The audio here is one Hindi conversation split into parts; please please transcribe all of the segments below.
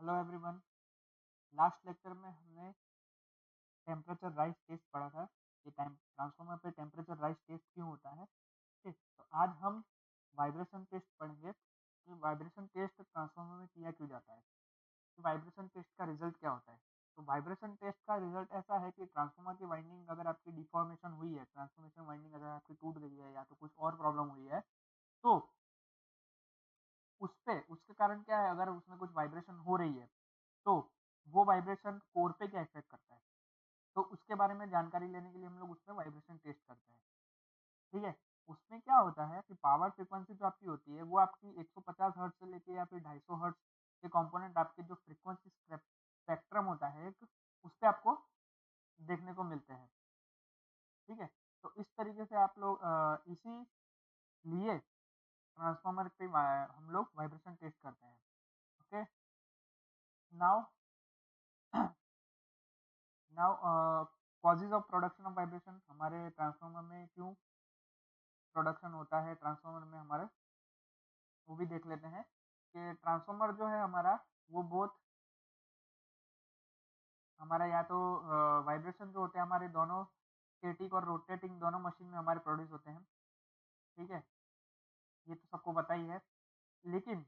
Hello everyone. लास्ट लेक्चर में हमने टेम्परेचर राइज टेस्ट पढ़ा था कि टाइम ट्रांसफार्मर पे टेम्परेचर राइज टेस्ट क्यों होता है। ठीक, तो आज हम वाइब्रेशन टेस्ट पढ़ेंगे कि वाइब्रेशन टेस्ट ट्रांसफार्मर में किया क्यों जाता है, कि वाइब्रेशन टेस्ट का रिजल्ट क्या होता है। तो वाइब्रेशन टेस्ट का रिजल्ट ऐसा है कि ट्रांसफार्मर की वाइंडिंग अगर आपकी डिफॉर्मेशन हुई है, ट्रांसफॉर्मेशन वाइंडिंग अगर आपकी टूट गई है या तो कुछ और प्रॉब्लम हुई है, तो उसके कारण क्या है, अगर उसमें कुछ वाइब्रेशन हो रही है तो वो वाइब्रेशन कोर पे क्या इफेक्ट करता है, तो उसके बारे में जानकारी लेने के लिए हम लोग उसमें वाइब्रेशन टेस्ट करते हैं। ठीक है, उसमें क्या होता है कि पावर फ्रीक्वेंसी जो आपकी होती है वो आपकी 150 हर्ट्ज से लेके या फिर 250 हर्ट्ज के कंपोनेंट आपके जो फ्रीक्वेंसी स्पेक्ट्रम होता है एक, उस पे आपको देखने को मिलते हैं। ठीक है, तो इस तरीके से आप लोग इसी लिए ट्रांसफार्मर पे हम लोग वाइब्रेशन टेस्ट करते हैं। Okay, now now causes of production of vibration, हमारे ट्रांसफार्मर में क्यों प्रोडक्शन होता है ट्रांसफार्मर में हमारे, वो भी देख लेते हैं कि ट्रांसफार्मर जो है हमारा वो बहुत हमारा या तो वाइब्रेशन जो होते हैं हमारे दोनों स्टैटिक और रोटेटिंग दोनों मशीन में हमारे प्रोड्यूस होते हैं। ठीक है, ये तो सबको पता ही है, लेकिन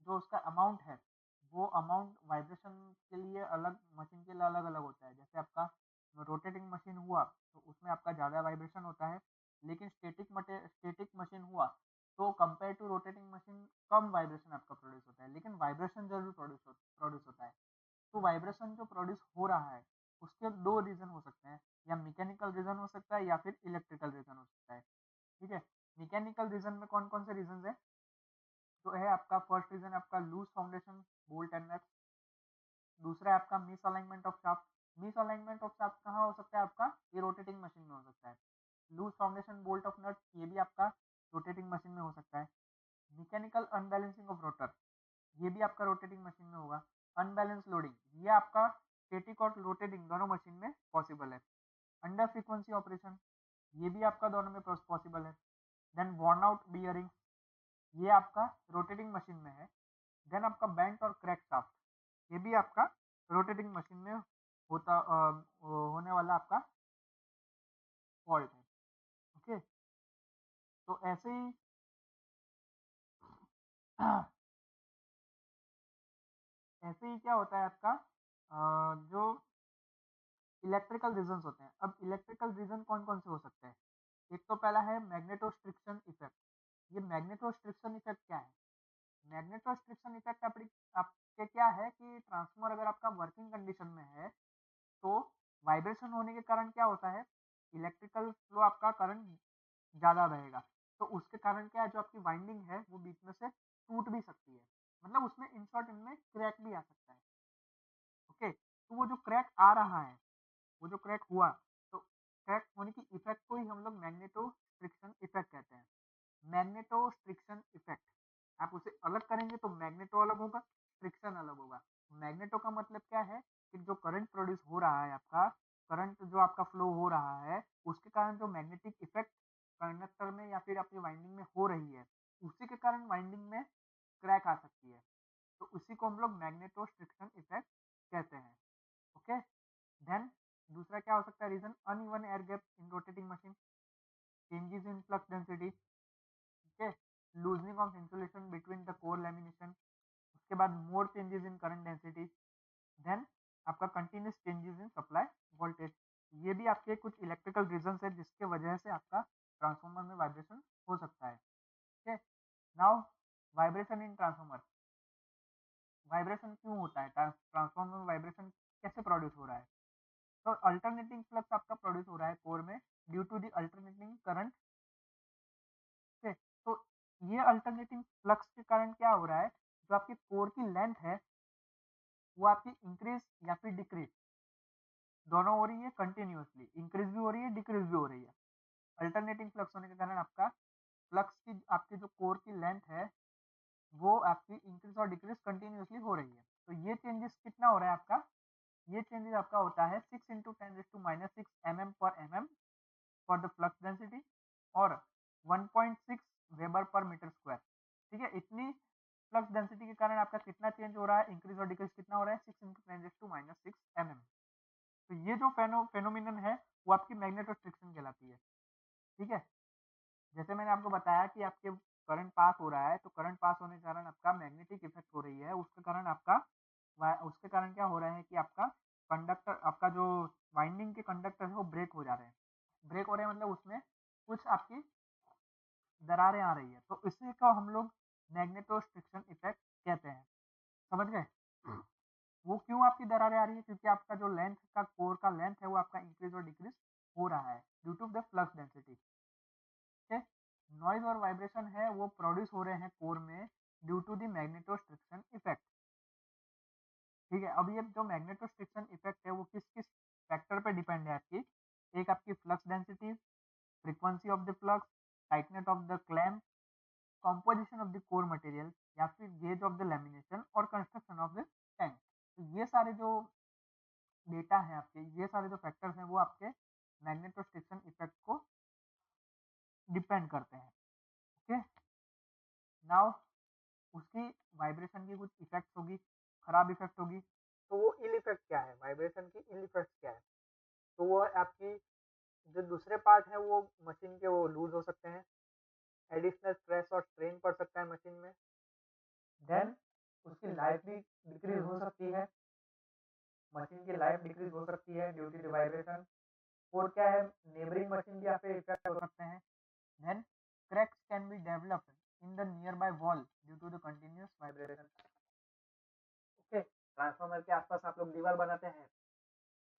जो उसका अमाउंट है वो अमाउंट वाइब्रेशन के लिए अलग मशीन के लिए अलग अलग होता है। जैसे आपका रोटेटिंग मशीन हुआ तो उसमें आपका ज़्यादा वाइब्रेशन होता है, लेकिन स्टैटिक मशीन हुआ तो कंपेयर टू रोटेटिंग मशीन कम वाइब्रेशन आपका प्रोड्यूस होता है, लेकिन वाइब्रेशन जरूर प्रोड्यूस होता है। तो वाइब्रेशन जो प्रोड्यूस हो रहा है उसके दो रीज़न हो सकते हैं, या मैकेनिकल रीज़न हो सकता है या फिर इलेक्ट्रिकल रीज़न हो सकता है। ठीक है, मैकेनिकल रीज़न में कौन कौन से रीजन है, तो है आपका फर्स्ट रीजन आपका loose foundation bolt and nut. दूसरा है आपका misalignment of shaft. Misalignment of shaft कहाँ हो सकता है आपका, ये रोटेटिंग मशीन में हो सकता है। लूज फाउंडेशन बोल्ट ऑफ नट ये भी आपका रोटेटिंग मशीन में हो सकता है। मैकेनिकल अनबैलेंसिंग ऑफ रोटर ये भी आपका रोटेटिंग मशीन में होगा। अनबैलेंस लोडिंग ये आपका स्टैटिक और रोटेटिंग दोनों मशीन में पॉसिबल है। अंडर फ्रीक्वेंसी ऑपरेशन ये भी आपका दोनों में पॉसिबल है। देन वर्न आउट बियरिंग ये आपका रोटेटिंग मशीन में है। देन आपका बेंट और क्रैक शाफ्ट ये भी आपका रोटेटिंग मशीन में होने वाला आपका फॉल्ट है। ओके, तो ऐसे ही ऐसे ही क्या होता है आपका जो इलेक्ट्रिकल रीजन होते हैं। अब इलेक्ट्रिकल रीजन कौन कौन से हो सकते हैं, एक तो पहला है मैग्नेटोस्ट्रिक्शन इफेक्ट। ये मैग्नेटोस्ट्रिक्शन इफेक्ट क्या है, मैग्नेटोस्ट्रिक्शन इफेक्ट आपके क्या है कि ट्रांसफार्मर अगर आपका वर्किंग कंडीशन में है तो वाइब्रेशन होने के कारण क्या होता है, इलेक्ट्रिकल फ्लो आपका करंट ज़्यादा बहेगा, तो उसके कारण क्या है जो आपकी वाइंडिंग है वो बीच में से टूट भी सकती है, मतलब उसमें इन शॉर्ट इनमें क्रैक भी आ सकता है। ओके, तो वो जो क्रैक आ रहा है, वो जो क्रैक हुआ, तो क्रैक होने की इफेक्ट को ही हम लोग मैग्नेटोस्ट्रिक्शन इफेक्ट कहते हैं। मैग्नेटोस्ट्रिक्शन इफेक्ट आप उसे अलग करेंगे तो मैग्नेटो अलग होगा, स्ट्रिक्शन अलग होगा। मैग्नेटो का मतलब क्या है कि जो करंट प्रोड्यूस हो रहा है आपका, करंट जो आपका फ्लो हो रहा है उसके कारण जो मैग्नेटिक इफेक्ट कंडक्टर में या फिर आपकी वाइंडिंग में हो रही है, उसी के कारण वाइंडिंग में क्रैक आ सकती है, तो उसी को हम लोग मैग्नेटोस्ट्रिक्शन इफेक्ट कहते हैं। ओके, देन दूसरा क्या हो सकता है reason, uneven air gap in rotating machine, changes in flux density. ठीक है, loosening of insulation between the core lamination, उसके बाद more changes in current density, then आपका continuous changes in supply voltage. ये भी आपके कुछ इलेक्ट्रिकल रीजन है जिसके वजह से आपका ट्रांसफार्मर में वाइब्रेशन हो सकता है। ठीक है, now vibration in transformer, vibration क्यों होता है, ट्रांसफार्मर में वाइब्रेशन कैसे प्रोड्यूस हो रहा है, तो अल्टरनेटिंग फ्लक्स आपका प्रोड्यूस हो रहा है कोर में due to the alternating current. ठीक है, तो ये अल्टरनेटिंग फ्लक्स के कारण क्या हो रहा है, जो आपकी कोर की लेंथ है वो आपकी इंक्रीज या फिर डिक्रीज दोनों हो रही है, कंटिन्यूअसली इंक्रीज भी हो रही है डिक्रीज भी हो रही है। अल्टरनेटिंग फ्लक्स होने के कारण आपका फ्लक्स की आपकी जो कोर की लेंथ है वो आपकी इंक्रीज और डिक्रीज कंटिन्यूअसली हो रही है। तो ये चेंजेस कितना हो रहा है आपका, ये चेंजेस आपका होता है 6 × 10⁻⁻⁶ mm पर mm for the flux density और 1.6 वेबर पर मीटर स्क्वायर। ठीक है, इतनी फ्लक्स डेंसिटी के कारण आपका कितना चेंज हो रहा है, इंक्रीज और डिक्रीज कितना हो रहा है, 6 × 10⁻⁻⁶ mm। तो ये जो फेनोमिनन है वो आपकी मैग्नेटोस्ट्रिक्शन कहलाती है। ठीक है, जैसे मैंने आपको बताया कि आपके करंट पास हो रहा है, तो करंट पास होने के कारण आपका मैग्नेटिक इफेक्ट हो रही है, उसके कारण आपका उसके कारण क्या हो रहा है कि आपका कंडक्टर, आपका जो वाइंडिंग के कंडक्टर है वो ब्रेक हो जा रहे हैं। ब्रेक हो रहे हैं मतलब उसमें कुछ आपकी दरारें आ रही है, तो इसी को हम लोग मैग्नेटोस्ट्रिक्शन इफेक्ट कहते हैं। समझ गए? वो क्यों आपकी दरारें आ रही है, क्योंकि आपका जो लेंथ का कोर का लेंथ है वो आपका इंक्रीज और डिक्रीज हो रहा है due to the flux density. ठीक है, नॉइज और वाइब्रेशन है वो प्रोड्यूस हो रहे हैं कोर में due to the magnetostriction effect. ठीक है, अब ये जो मैग्नेटोस्ट्रिक्शन इफेक्ट है वो किस किस फैक्टर पे डिपेंड है आपकी, एक आपकी flux density, frequency of the flux, tightness of the clamp, composition of the core material, या फिर गेज ऑफ द लैमिनेशन और कंस्ट्रक्शन ऑफ द टैंक। तो ये सारे जो डेटा है आपके, ये सारे जो फैक्टर्स हैं वो आपके मैग्नेटोस्ट्रिक्शन इफेक्ट को डिपेंड करते हैं। ओके, नाउ उसकी वाइब्रेशन की कुछ इफेक्ट होगी, खराब इफेक्ट होगी। तो वो इल इफेक्ट क्या है, वाइब्रेशन की इल इफेक्ट क्या है, तो वो आपकी जो दूसरे पार्ट है वो मशीन के वो लूज हो सकते हैं, एडिशनल स्ट्रेस और स्ट्रेन पड़ सकता है मशीन में, देन उसकी लाइफ भी डिक्रीज हो सकती है, मशीन की लाइफ डिक्रीज हो सकती है ड्यू टू द वाइब्रेशन। और क्या है, नेबरिंग मशीन भी यहाँ पे इफेक्ट हो सकते हैं। Then cracks can be developed in the nearby wall due to the continuous vibration. Okay, transformer के आसपास आप लोग दीवार बनाते हैं,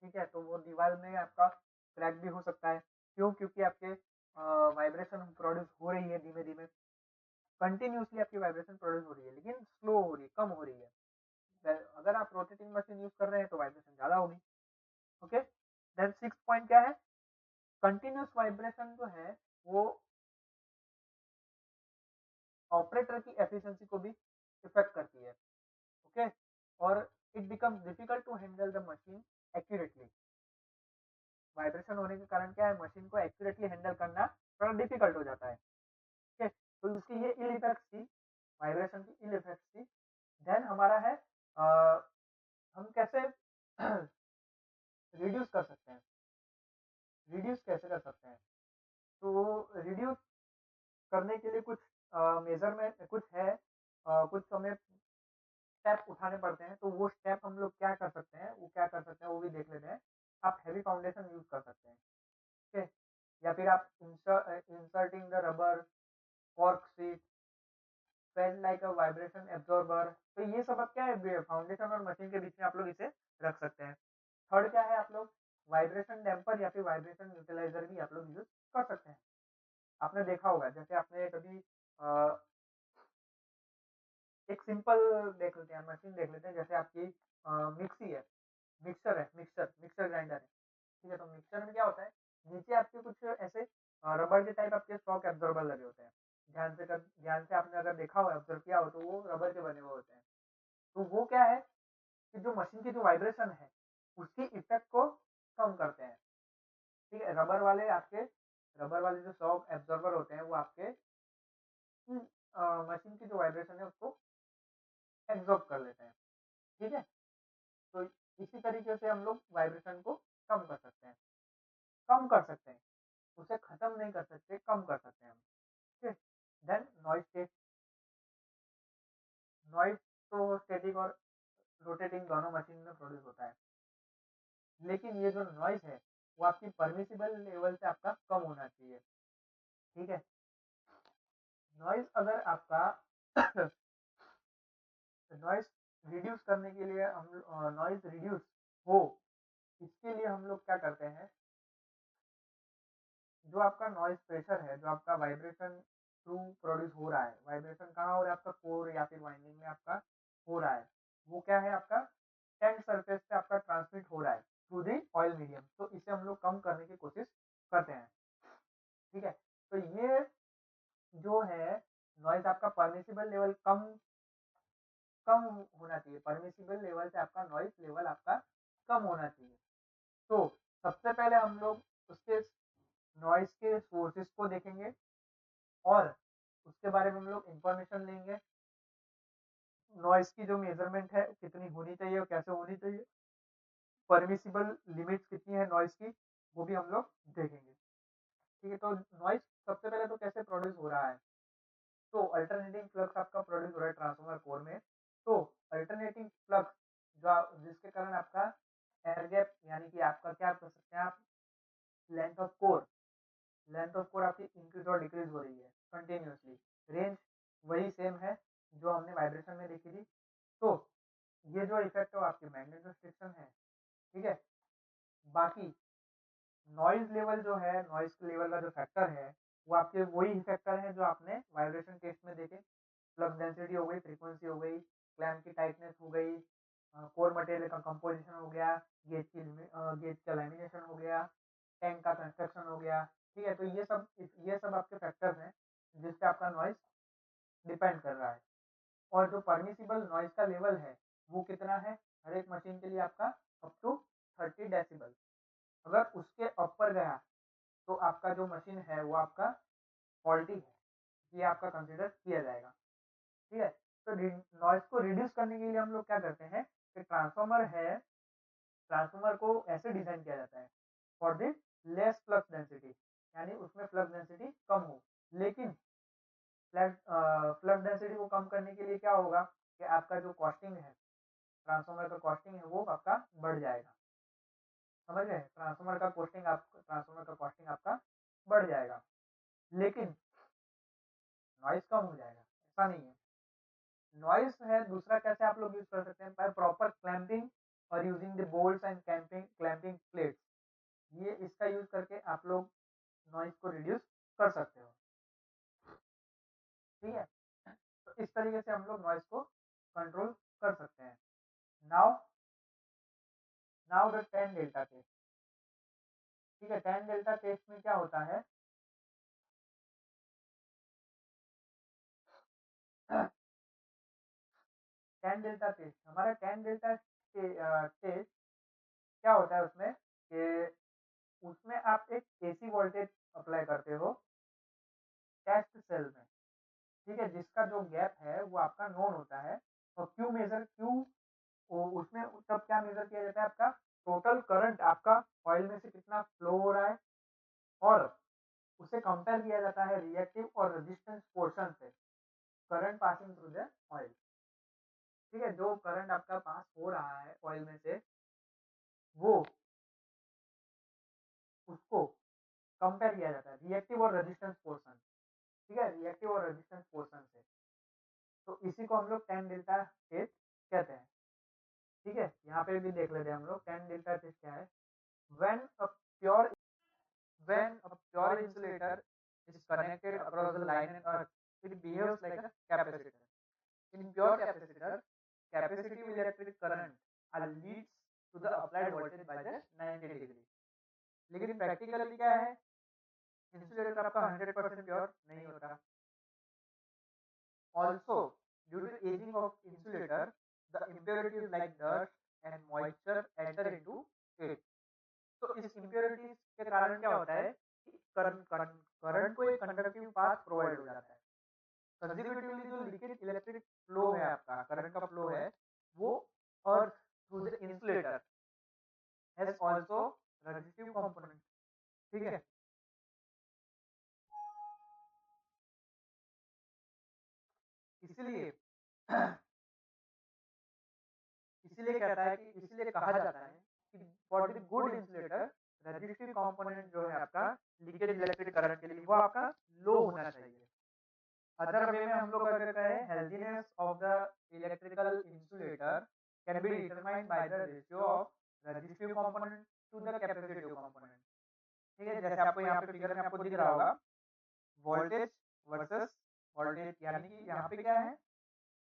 ठीक है, तो वो दीवार में आपका क्रैक भी हो सकता है। क्यों? क्योंकि आपके वाइब्रेशन प्रोड्यूस हो रही है धीमे धीमे, कंटिन्यूसली आपकी वाइब्रेशन प्रोड्यूस हो रही है, लेकिन स्लो हो रही है, कम हो रही है। अगर आप रोटेटिंग मशीन यूज कर रहे हैं तो वाइब्रेशन ज्यादा होगी। ओके, देन 6 पॉइंट क्या है, कंटिन्यूस वाइब्रेशन जो है वो ऑपरेटर की एफिशिएंसी को भी इफेक्ट करती है। ओके, और it becomes difficult to handle the machine accurately. Vibration होने के कारण क्या है, मशीन को एक्यूरेटली हैंडल करना थोड़ा डिफिकल्ट हो जाता है। ठीक है, तो इसकी ये इल इफेक्ट्स थी, वाइब्रेशन की इल इफेक्ट्स थी। देन हमारा है हम कैसे रिड्यूस कर सकते हैं, रिड्यूस कैसे कर सकते हैं, तो रिड्यूस करने के लिए कुछ मेजरमेंट कुछ है, कुछ हमें स्टेप उठाने पड़ते हैं। तो वो स्टेप हम लोग क्या कर सकते हैं, वो क्या कर सकते हैं वो भी देख लेते हैं। आप हैवी फाउंडेशन यूज कर सकते हैं, ठीक है, या फिर आप inserting the rubber cork seat felt like a vibration absorber. तो ये सब आप क्या है, फाउंडेशन और मशीन के बीच में आप लोग इसे रख सकते हैं। थर्ड क्या है, आप लोग वाइब्रेशन डैम्पर या फिर वाइब्रेशन न्यूट्रलाइजर भी आप लोग यूज कर सकते हैं। आपने देखा होगा, जैसे आपने कभी एक सिंपल देख लेते हैं, मशीन देख लेते हैं, जैसे आपकी मिक्सी है, मिक्सर ग्राइंडर है, ठीक है, तो मिक्सर में क्या होता है, नीचे आपके कुछ ऐसे रबर के टाइप आपके शॉक एब्जॉर्बर लगे होते हैं। ध्यान से आपने अगर देखा हो, ऑब्जर्व किया हो, तो वो रबर के बने हुए होते हैं। तो वो क्या है कि जो मशीन की जो वाइब्रेशन है उसकी इफेक्ट को कम करते हैं। ठीक है, रबर वाले जो शॉक एब्जॉर्बर होते हैं वो आपके मशीन की जो वाइब्रेशन है उसको एब्जॉर्ब कर लेते हैं। ठीक है, तो इसी तरीके से हम लोग वाइब्रेशन को कम कर सकते हैं, कम कर सकते हैं, उसे खत्म नहीं कर सकते, कम कर सकते हैं हम। ठीक है, देन नॉइज टेस्ट। नॉइज तो स्टैटिक और रोटेटिंग दोनों मशीन में प्रोड्यूस होता है, लेकिन ये जो नॉइज है वो आपकी परमिसिबल लेवल से आपका कम होना चाहिए। ठीक है, नॉइज अगर आपका नॉइज रिड्यूस करने के लिए हम नॉइज रिड्यूस हो, इसके लिए हम लोग क्या करते हैं, जो आपका नॉइज प्रेशर है, जो आपका वाइब्रेशन थ्रू प्रोड्यूस हो रहा है, वाइब्रेशन कहाँ हो रहा है, आपका कोर या फिर वाइंडिंग में आपका हो रहा है, वो क्या है, आपका टेंट सरफेस से आपका ट्रांसमिट हो रहा है थ्रू दी ऑयल मीडियम। तो इसे हम लोग कम करने की कोशिश करते हैं। ठीक है, तो ये जो है नॉइज आपका परमिसिबल लेवल कम कम होना चाहिए, परमिसिबल लेवल से आपका नॉइज लेवल आपका कम होना चाहिए। तो सबसे पहले हम लोग उसके नॉइज के सोर्सेस को देखेंगे और उसके बारे में हम लोग इंफॉर्मेशन लेंगे। नॉइस की जो मेजरमेंट है कितनी होनी चाहिए और कैसे होनी चाहिए, परमिसिबल लिमिट्स कितनी है नॉइस की, वो भी हम लोग देखेंगे। ठीक है, तो नॉइस सबसे पहले तो कैसे प्रोड्यूस हो रहा है, तो अल्टरनेटिंग फ्लक्स आपका प्रोड्यूस हो रहा है ट्रांसफार्मर कोर में। तो अल्टरनेटिंग फ्लक्स जिसके कारण आपका एयर गैप, यानी कि आपका क्या कर सकते हैं आप, length of core, length of core आपकी इंक्रीज और डिक्रीज हो रही है कंटिन्यूसली। रेंज वही सेम है जो हमने वाइब्रेशन में देखी थी। तो ये जो इफेक्ट है वो आपकी मैग्नेटोस्ट्रिक्शन है। ठीक है, बाकी नॉइज लेवल जो है, नॉइज लेवल का जो फैक्टर है, वो आपके वही फैक्टर है जो आपने वाइब्रेशन टेस्ट में देखे। फ्लक्स डेंसिटी हो गई, फ्रीक्वेंसी हो गई, क्लैंप की टाइटनेस हो गई, कोर मटेरियल का कंपोजिशन हो गया, गेज का लैमिनेशन हो गया, टैंक का कंस्ट्रक्शन हो गया। ठीक है, तो ये सब आपके फैक्टर्स हैं जिस पे आपका नॉइज डिपेंड कर रहा है। और जो परमिसिबल नॉइज का लेवल है वो कितना है, हर एक मशीन के लिए आपका अप टू 30 डेसिबल। अगर उसके ऊपर गया तो आपका जो मशीन है वो आपका फॉल्टी है, ये आपका कंसिडर किया जाएगा। ठीक है, तो नॉइज को रिड्यूस करने के लिए हम लोग क्या करते हैं कि ट्रांसफार्मर है, ट्रांसफार्मर को ऐसे डिजाइन किया जाता है for the less flux density, यानी उसमें फ्लक्स डेंसिटी कम हो। लेकिन फ्लक्स डेंसिटी को कम करने के लिए क्या होगा कि आपका जो कॉस्टिंग है, ट्रांसफार्मर का कॉस्टिंग है वो आपका बढ़ जाएगा। समझ गए, ट्रांसफार्मर का कॉस्टिंग आपका बढ़ जाएगा, लेकिन नॉइज कम हो जाएगा, ऐसा नहीं है। नॉइज है दूसरा कैसे आप लोग यूज कर सकते हैं, बाय प्रॉपर क्लैंपिंग और using the bolts and clamping plates. ये इसका यूज करके आप लोग नॉइज को रिड्यूस कर सकते हो। ठीक है, तो इस तरीके से हम लोग नॉइज को कंट्रोल कर सकते हैं। Now now the tan delta test. ठीक है, टैन डेल्टा टेस्ट में क्या होता है, टैन डेल्टा टेस्ट, हमारा टैन डेल्टा टेस्ट क्या होता है उसमें कि उसमें आप एक एसी वोल्टेज अप्लाई करते हो टेस्ट सेल में। ठीक है, जिसका जो गैप है वो आपका नोन होता है। और क्यू उसमें तब क्या मेजर किया जाता है, आपका टोटल करंट आपका ऑयल में से कितना फ्लो हो रहा है, और उसे कंपेयर किया जाता है रिएक्टिव और रेजिस्टेंस पोर्शन से, current passing through the oil. ठीक है, जो करंट आपका पास हो रहा है ऑयल में से, वो उसको कंपेयर किया जाता है रिएक्टिव और रेजिस्टेंस पोर्शन। ठीक है, रिएक्टिव और रेजिस्टेंस पोर्शन से, तो इसी को हम लोग टैन डेल्टा टेस्ट कहते हैं। ठीक है, यहाँ पे भी देख लेते हैं हम लोग टैन डेल्टा टेस्ट क्या है। When a pure when a pure insulator is connected across the line and earth, it behaves like a capacitor. In pure capacitor, capacitive electric current leads to the applied voltage by the 90 degree. लेकिन प्रैक्टिकली क्या है, इंसुलेटर आपका 100% प्योर नहीं होता। Also, due to aging of insulator, the impurities like dust and moisture enter into it. तो इस impurities के कारण क्या होता है कि करंट को एक कंडक्टिव पाथ प्रोवाइड हो जाता है। कंसेक्यूटिवली जो लीकेज इलेक्ट्रिक फ्लो है, आपका करंट का फ्लो है, वो earth through the insulator has also resistive component. ठीक है, इसलिए इसीलिए कहता है कि इसीलिए कहा जाता है कि for the good insulator resistive component जो है आपका लीकेज इलेक्ट्रिक करंट के लिए वो आपका लो होना चाहिए। अदर वे में हम लोग अगर कहें, healthiness of the electrical insulator can be determined by the ratio of resistive component to the capacitive component. ठीक है, जैसे आपको यहाँ पे फिगर में आपको दिख रहा होगा वोल्टेज वर्सेस वोल्टेज, यानी कि यहाँ पे क्या है,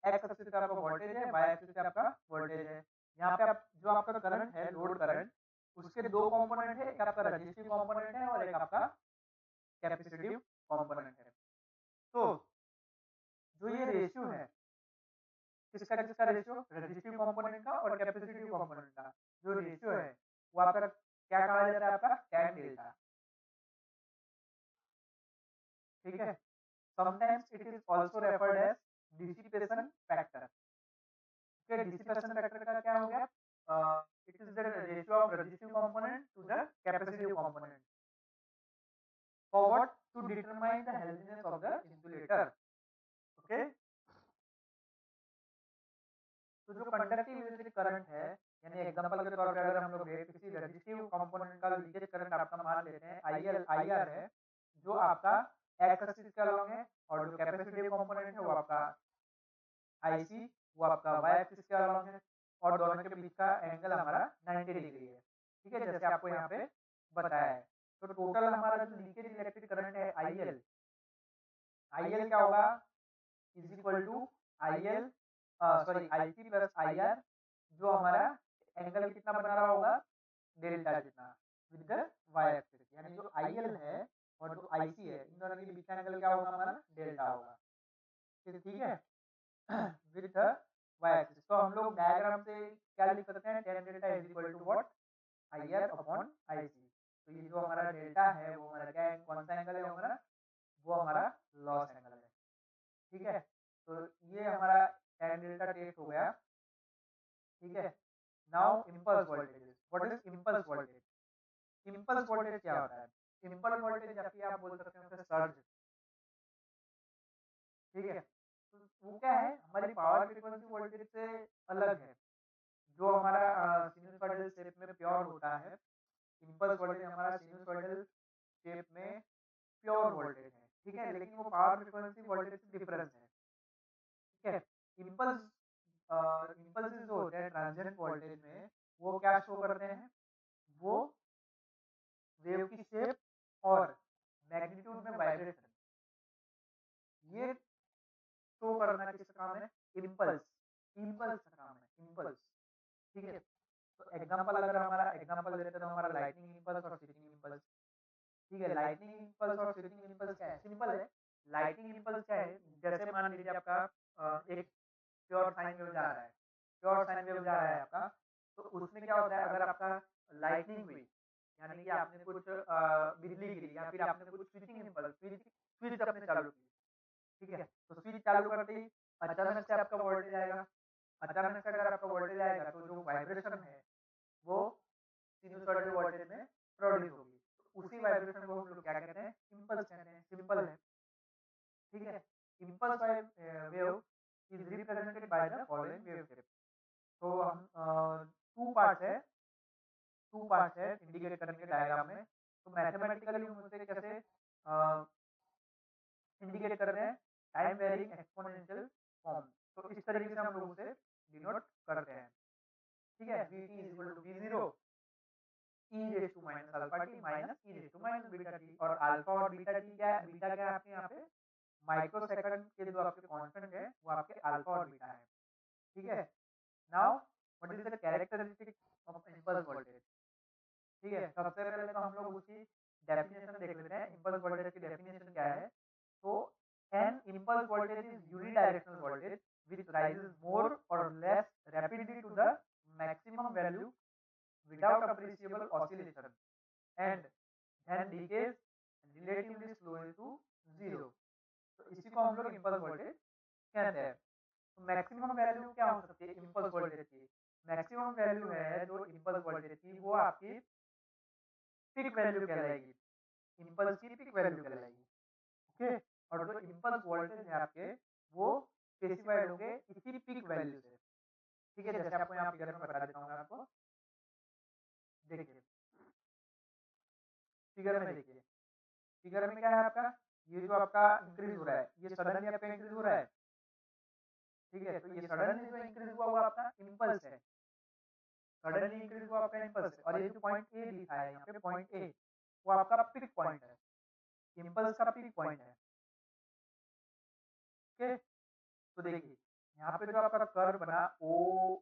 एक्स एक्सिस पे आपका वोल्टेज है, वाई एक्सिस पे आपका वोल्टेज है। यहाँ पे आप जो आपका करंट है, लोड करंट, उसके दो कंपोनेंट है, एक आपका रेजिस्टिव कंपोनेंट है और एक आपका कैपेसिटिव कंपोनेंट है। तो जो ये रेशियो है, किसका किसका रेशियो, रेजिस्टिव कंपोनेंट का और कैपेसिटिव कंपोनेंट का जो रेशियो है, वो आपका क्या कहा जाता है, आपका टैन डेल्टा। ठीक है, sometimes it is also referred as dissipation factor. के डिसिपेशन फैक्टर का क्या हो गया, it is the ratio of resistive component to the capacitive component for what to determine the healthiness of the insulator. Okay, तो जो कंडक्टिव इलेक्ट्रिक करंट है, यानी एग्जांपल के तौर पे अगर हम लोग किसी रेजिस्टिव कंपोनेंट का लीकेज करंट आपका मान लेते हैं आईएल आईआर है, जो आपका एक्स एक्सिस के अलॉन्ग है, और जो कैपेसिटिव कंपोनेंट है वो आपका आईसी वो आपका वाई एक्सिस के अलॉन्ग है, और दोनों के बीच का एंगल हमारा 90 डिग्री है। ठीक है, जैसे आपको यहाँ पे बताया है। तो टोटल हमारा जो लीकेज इलेक्ट्रिक करंट है आईएल, आईएल क्या होगा, is equal to IL sorry IC plus IR, जो हमारा एंगल कितना बना रहा होगा, डेल्टा जितना, विद द वाई एक्सिस, यानी जो आईएल है और जो आईसी है, इन दोनों के बीच का एंगल क्या होगा, हमारा डेल्टा होगा। ठीक है, विद द वाई एक्सिस। तो हम लोग डायग्राम से क्या लिख सकते हैं, tan delta is equal to what, IR upon IC. तो ये जो हमारा डेल्टा है वो हमारा क्या है, कौन सा एंगल है हमारा, वो हमारा लॉस एंगल है। ठीक है, तो ये हमारा tan डेल्टा टेस्ट हो गया। ठीक है, now impulse voltage, what is impulse voltage, impulse voltage क्या होता है, इंपल्स वोल्टेज या फिर आप बोल सकते हैं सर्ज। ठीक है, तो वो क्या है, हमारी पावर फ्रीक्वेंसी वोल्टेज से अलग है, जो हमारा सिनुसॉइडल शेप में प्योर होता है। इंपल्स वोल्टेज हमारा सिनुसॉइडल शेप में प्योर वोल्टेज है। ठीक है, लेकिन वो पावर फ्रीक्वेंसी वोल्टेज से डिफरेंस है। ठीक है, इम्पल्स इम्पल्सेस जो होते हैं ट्रांजिएंट वोल्टेज में, वो क्या शो करते हैं, वो वेव की शेप और मैग्नीट्यूड में वाइब्रेशन, ये शो करना किसका काम है, इम्पल्स, इम्पल्स का काम है, इम्पल्स। ठीक है, तो एग्जांपल अगर हमारा एग्जांपल लेते तो हमारा लाइटनिंग इम्पल्स और स्विचिंग इम्पल्स। ठीक है, लाइटनिंग इम्पल्स और स्विचिंग इम्पल्स क्या है, सिंपल है। लाइटनिंग इम्पल्स क्या है, जैसे मान लीजिए आपका एक प्योर साइन वेव जा रहा है, प्योर साइन वेव जा रहा है आपका, तो उसमें क्या होता है, अगर आपका लाइटनिंग हुई, यानी कि आपने कुछ बिजली गिरी या फिर आपने कुछ स्विचिंग इम्पल्स, स्विच अपने चालू की। ठीक है, तो स्विच चालू करते ही अचानक से आपका वोल्टेज आएगा, अचानक से अगर आपका वोल्टेज आएगा तो जो वाइब्रेशन है वो सिनुसॉइडल वोल्टेज में प्रोड्यूस होगी। तो उसी वाइब्रेशन को हम लोग क्या कहते हैं, इम्पल्स कहते हैं, सिंपल है। ठीक है, impulse wave is represented by the following wave shape. तो हम टू पार्ट्स है इंडिकेट करने के डायग्राम में। तो मैथमेटिकली हम उसे कैसे इंडिकेट कर रहे हैं, टाइम वेरिंग एक्सपोनेंशियल फॉर्म। तो इस तरीके से हम लोग उसे डिनोट करते हैं। ठीक है, vt is equal to v0 e raise to minus alpha T minus e raise to minus beta T, और अल्फा और बीटा टी क्या है, बीटा क्या है आपके यहाँ पे माइक्रोसेकंड के जो आपके कांस्टेंट है वो आपके अल्फा और बीटा है। ठीक है, now what is the characteristic of impulse voltage. ठीक है, सबसे पहले तो हम लोग उसकी डेफिनेशन देख लेते हैं, इंपल्स वोल्टेज की डेफिनेशन क्या है। तो an impulse voltage is unidirectional voltage which rises more or less rapidly to the maximum value without appreciable oscillation and then decays relatively slowly to zero। तो इसी को हम लोग इंपल्स वोल्टेज कहते हैं। तो मैक्सिमम वैल्यू क्या हो सकती है इंपल्स वोल्टेज की, मैक्सिमम वैल्यू है जो इंपल्स वोल्टेज की वो आपकी पीक वैल्यू कहलाएगी, इंपल्स की पीक वैल्यू कहलाएगी। ओके, और जो इंपल्स वोल्टेज है आपके वो स्पेसिफाइड होंगे इसी पीक वैल्यू से। ठीक है, जैसे आपको यहाँ फिगर में बता देता हूँ मैं आपको, देखिए फिगर में, देखिए फिगर में क्या है आपका, ये जो आपका इंक्रीज हो रहा है ये सडनली आपका इंक्रीज हो रहा है। ठीक है, तो ये सडनली जो इंक्रीज हुआ वो आपका इंपल्स है, सडनली इंक्रीज हुआ आपका इंपल्स है। और ये जो पॉइंट ए लिखा है यहाँ पे, पॉइंट ए वो आपका पीक पॉइंट है, इंपल्स का पीक पॉइंट है। ओके, तो देखिए यहाँ पे जो आपका कर्व बना ओ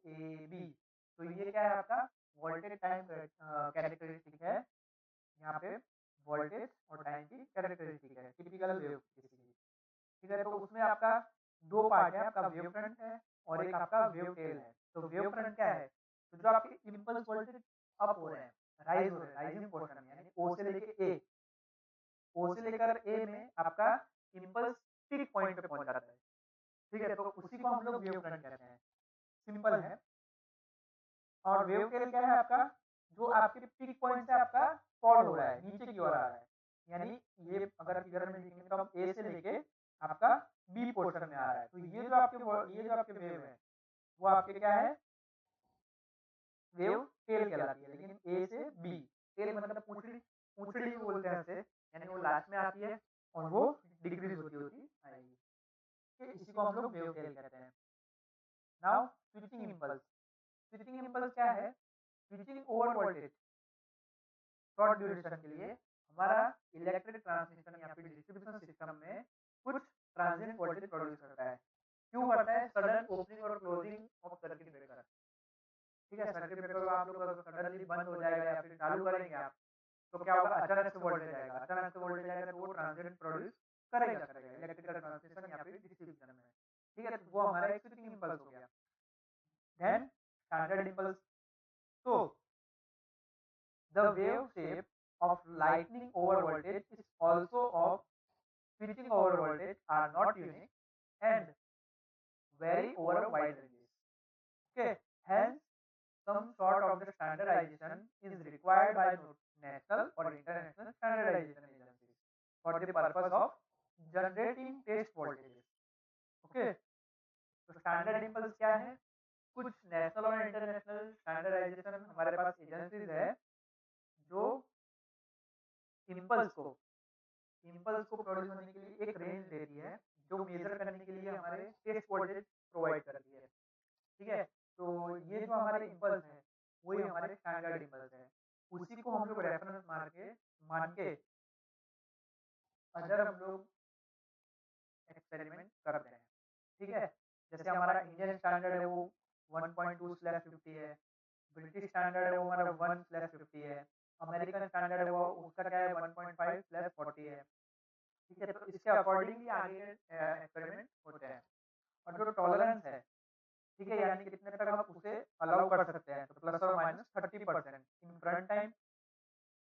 ए बी, तो ये क्या है आपका वोल्टेज टाइम कैरेक्टरिस्टिक है, यहाँ पे वोल्टेज और टाइम की कैरेक्टरिस्टिक है टिपिकल वेव की। ठीक है, तो उसमें आपका दो पार्ट है, आपका वेव फ्रंट है और एक आपका वेव टेल है। तो वेव फ्रंट क्या है, तो जो आपके इंपल्स वोल्टेज अप हो रहे हैं, राइज हो रहे हैं, राइजिंग पोर्शन में, यानी ओ से लेके ए, ओ से लेकर ए में आपका इंपल्स पीक पॉइंट पे पहुंच जाता है। ठीक है, तो उसी को हम लोग वेव फ्रंट कहते हैं। सिंपल है। और वेव टेल क्या है आपका, जो आपके पीक पॉइंट से आपका फॉल हो रहा है, नीचे की ओर आ रहा है। यानी ये अगर फिगर में देखेंगे तो हम ए से लेके आपका बी पोर्शन में आ रहा है। तो ये जो आपके वेव है वो आपके क्या है, वेव टेल कहलाती है। लेकिन ए से बी, टेल मतलब पूंछड़ी, पूंछड़ी भी बोलते हैं उसे, यानी वो लास्ट में आती है और वो डिक्रीज होती होती आएगी। इसी को हम लोग वेव टेल कहते हैं। Now switching impulse. Switching impulse क्या है, switching over voltage short duration के लिए हमारा इलेक्ट्रिक ट्रांसमिशन या फिर डिस्ट्रीब्यूशन सिस्टम में कुछ ट्रांजिएंट वोल्टेज प्रोड्यूस करता है। क्यों करता है, सडन ओपनिंग और क्लोजिंग ऑफ सर्किट ब्रेकर। ठीक है, सर्किट ब्रेकर आप लोग सडनली बंद हो जाएगा या फिर चालू करेंगे आप, तो क्या होगा, अचानक से वोल्टेज आएगा, अचानक से वोल्टेज आएगा तो वो ट्रांजिएंट प्रोड्यूस करेगा इलेक्ट्रिकल ट्रांसमिशन या फिर डिस्ट्रीब्यूशन में। ठीक है, तो वो हमारा एक स्विचिंग इम्पल्स हो गया। Then standard impulse. तो the wave shape of lightning over voltage is also of switching over voltage are not unique and vary over a wide ranges. Okay, hence some sort of the standardization is required by national or international standardization agencies for the purpose of generating test voltages. Okay, तो स्टैंडर्ड इम्पल्स क्या है, कुछ नेशनल और इंटरनेशनल स्टैंडर्डाइजेशन हमारे पास एजेंसीज है जो इम्पल्स को प्रोड्यूस होने के लिए एक रेंज देती है, जो मेजर करने के लिए हमारे टेस्ट वोल्टेज प्रोवाइड करती है। ठीक है, तो ये जो हमारे इम्पल्स है वही हमारे स्टैंडर्ड इम्पल्स है। उसी को हम लोग रेफरेंस मान के अगर हम लोग एक्सपेरिमेंट करते हैं। ठीक है, जैसे हमारा इंडियन स्टैंडर्ड है वो 1.2/50 है, ब्रिटिश स्टैंडर्ड है वो हमारा 1/50 है, अमेरिकन स्टैंडर्ड है वो उसका क्या है 1.5/40 है। ठीक है, तो इसके अकॉर्डिंगली आगे एक्सपेरिमेंट होते हैं। और जो टॉलरेंस है, ठीक है, यानी कितने तक हम उसे अलाउ कर सकते हैं, तो ±30% इन फ्रंट टाइम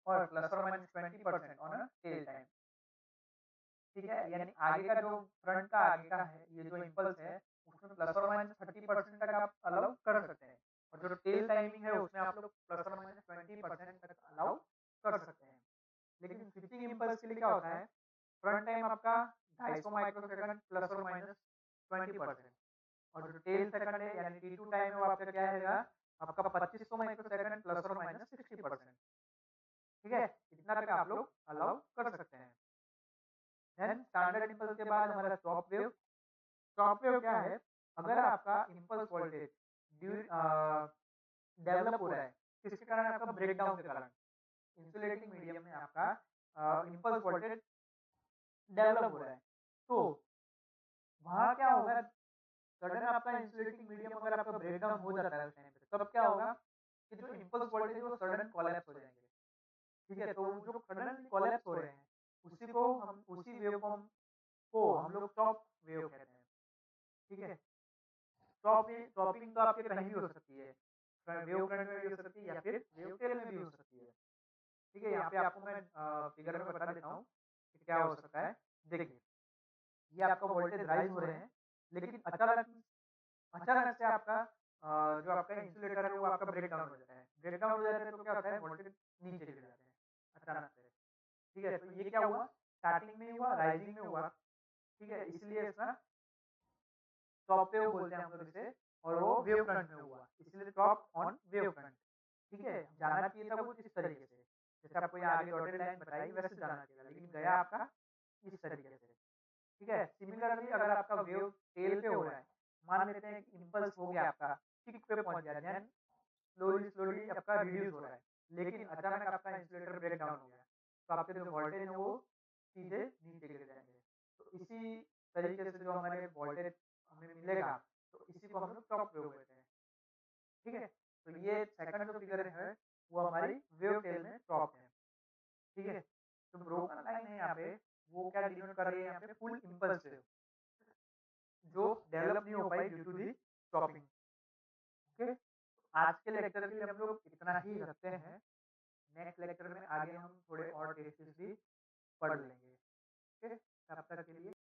और ±20% ऑन टेल टाइम। ठीक है, यानी आगे का जो फ्रंट का आगे का है ये जो इम्पल्स है उसमें ±30% तक आप अलाउ कर सकते हैं, और जो टेल टाइमिंग है उसमें आप लोग ±20% तक अलाउ कर सकते हैं। लेकिन स्विचिंग इम्पल्स के लिए क्या होता है, फ्रंट टाइम आपका 250 माइक्रोसेकंड ±20%, और जो टेल सेकंड है यानी T2 टाइम है वो आपका क्या रहेगा, आपका 2500 माइक्रोसेकंड ±60%। ठीक है, इतना तक आप लोग अलाउ कर सकते हैं। देन स्टैंडर्ड इम्पल्स के बाद हमारा स्टॉप वेव। स्टॉप वेव क्या है, अगर आपका इम्पल्स वोल्टेज डेवलप हो रहा है, किसके कारण, आपका ब्रेकडाउन के कारण, इंसुलेटिंग मीडियम में आपका इम्पल्स वोल्टेज डेवलप हो रहा है, तो वहाँ क्या होगा, सडन आपका इंसुलेटिंग मीडियम अगर आपका ब्रेकडाउन हो जाता है उस टाइम पे, तब क्या होगा कि जो इम्पल्स वोल्टेज है वो सडन कोलैप्स हो जाएंगे। ठीक है, तो जो सडन कोलैप्स हो रहे हैं उसी वेव फॉर्म को हम लोग स्टॉप वेव कहते हैं। ठीक है, स्टॉपिंग तो आपके कहीं भी हो सकती है, वेव फ्रंट में भी हो सकती है या फिर वेव टेल में भी हो सकती है। ठीक है, यहाँ पे आपको मैं फिगर में बता देता हूँ कि क्या हो सकता है। देखिए, ये आपका वोल्टेज राइज हो रहे हैं, लेकिन अचानक से आपका जो आपका इंसुलेटर है वो आपका ब्रेक डाउन हो जाता है। ब्रेक डाउन हो जाता है तो क्या होता है, वोल्टेज नीचे गिर जाते हैं अचानक से। ठीक है, तो ये क्या हुआ, स्टार्टिंग में हुआ, राइजिंग में हुआ। ठीक है, इसलिए इसका टॉप वेव बोलते हैं हम लोग इसे, और वो वेव फ्रंट में हुआ, इसलिए टॉप ऑन वेव फ्रंट। ठीक है, जाना चाहिए था कुछ इस तरीके से, जैसे आपको ये आगे डॉटेड लाइन बताई वैसे जाना चाहिए, लेकिन गया आपका इस तरीके से। ठीक है, सिमिलरली अगर आपका वेव टेल पे हो रहा है, मान लेते हैं कि इम्पल्स हो गया आपका, पीक पे पहुंच गया, देन स्लोली स्लोली आपका रिड्यूस हो रहा है, लेकिन अचानक आपका इंसुलेटर ब्रेक डाउन हो गया, तो आपके जो वोल्टेज है वो सीधे नीचे गिर जाएंगे। तो इसी तरीके से जो हमारे वोल्टेज हमें मिलेगा, तो इसी को हम लोग टॉप वेव कहते हैं। ठीक है, तो ये सेकंड जो फिगर है वो हमारी वेव टेल में टॉप है। ठीक है, तो ब्रोकन लाइन है यहाँ पे, वो क्या डिनोट कर रही है यहाँ पे, फुल इम्पल्स वेव जो डेवलप नहीं हो पाई due to the stopping. Okay, आज के लेक्चर के लिए हम लोग इतना ही रखते हैं। नेक्स्ट लेक्चर में आगे हम थोड़े और टेस्ट्स भी पढ़ लेंगे। ओके, तब तक के लिए